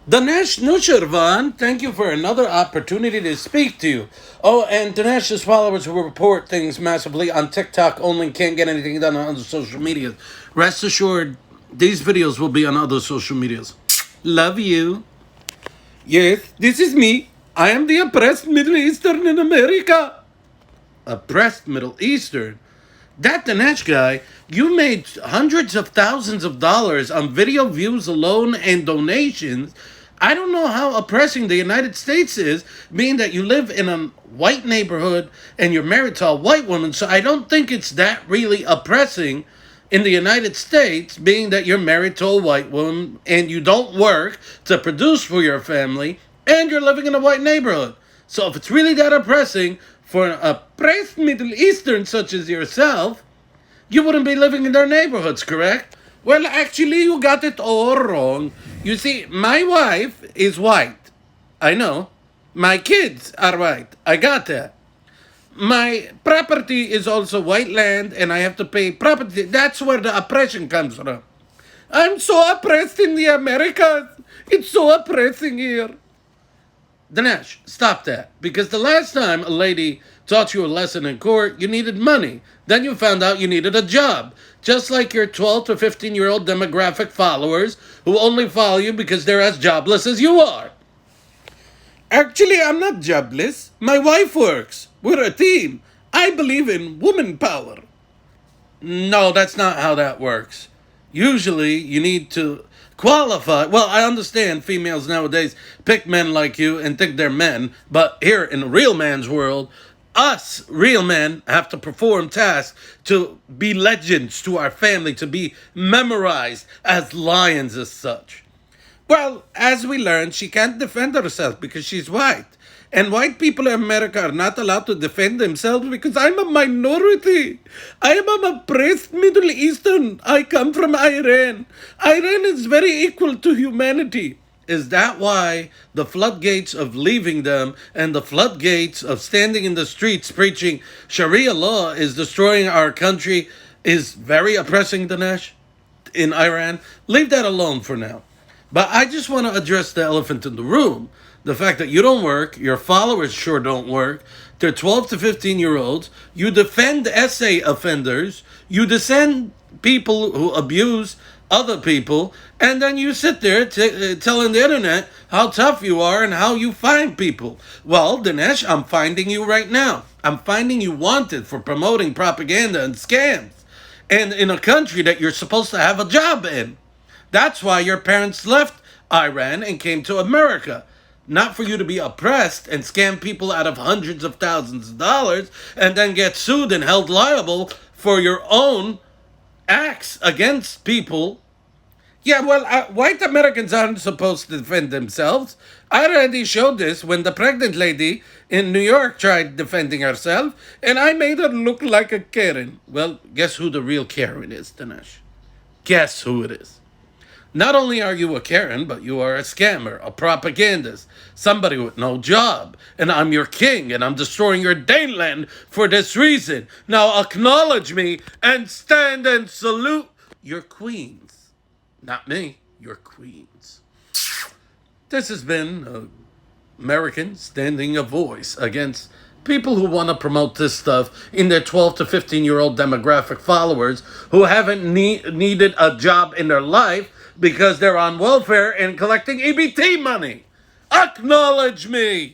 Dinesh Nushirvan, thank you for another opportunity to speak to you. Oh, and Dinesh's followers will report things massively on TikTok only, can't get anything done on other social medias. Rest assured, these videos will be on other social medias. Love you. Yes, this is me. I am the oppressed Middle Eastern in America. Oppressed Middle Eastern? That Dinesh guy, you made hundreds of thousands of dollars on video views alone and donations. I don't know how oppressing the United States is, being that you live in a white neighborhood and you're married to a white woman, so I don't think it's that really oppressing in the United States, being that you're married to a white woman and you don't work to produce for your family and you're living in a white neighborhood. So if it's really that oppressing for an oppressed Middle Eastern such as yourself, you wouldn't be living in their neighborhoods, correct? Well, actually, you got it all wrong. You see, my wife is white. I know. My kids are white. I got that. My property is also white land and I have to pay property. That's where the oppression comes from. I'm so oppressed in the Americas. It's so oppressing here. Dinesh, stop that. Because the last time a lady taught you a lesson in court, you needed money. Then you found out you needed a job. Just like your 12 to 15-year-old demographic followers who only follow you because they're as jobless as you are. Actually, I'm not jobless. My wife works. We're a team. I believe in woman power. No, that's not how that works. Usually, you need to qualify. Well, I understand females nowadays pick men like you and think they're men, but here in the real man's world, us real men have to perform tasks to be legends to our family, to be memorized as lions as such. Well, as we learned, she can't defend herself because she's white. And white people in America are not allowed to defend themselves because I'm a minority. I am a oppressed Middle Eastern. I come from Iran. Iran is very equal to humanity. Is that why the floodgates of leaving them and the floodgates of standing in the streets preaching Sharia law is destroying our country is very oppressing, Dinesh, in Iran? Leave that alone for now. But I just want to address the elephant in the room. The fact that you don't work, your followers sure don't work, they're 12 to 15-year-olds, you defend essay offenders, you defend people who abuse other people, and then you sit there telling the internet how tough you are and how you find people. Well, Dinesh, I'm finding you right now. I'm finding you wanted for promoting propaganda and scams. And in a country that you're supposed to have a job in. That's why your parents left Iran and came to America. Not for you to be oppressed and scam people out of hundreds of thousands of dollars and then get sued and held liable for your own acts against people. Yeah, well, white Americans aren't supposed to defend themselves. I already showed this when the pregnant lady in New York tried defending herself, and I made her look like a Karen. Well, guess who the real Karen is, Dinesh? Guess who it is? Not only are you a Karen, but you are a scammer, a propagandist, somebody with no job. And I'm your king, and I'm destroying your Daneland for this reason. Now acknowledge me and stand and salute your queens. Not me, your queens. This has been Americans standing a voice against people who want to promote this stuff in their 12 to 15-year-old demographic followers who haven't needed a job in their life because they're on welfare and collecting EBT money. Acknowledge me!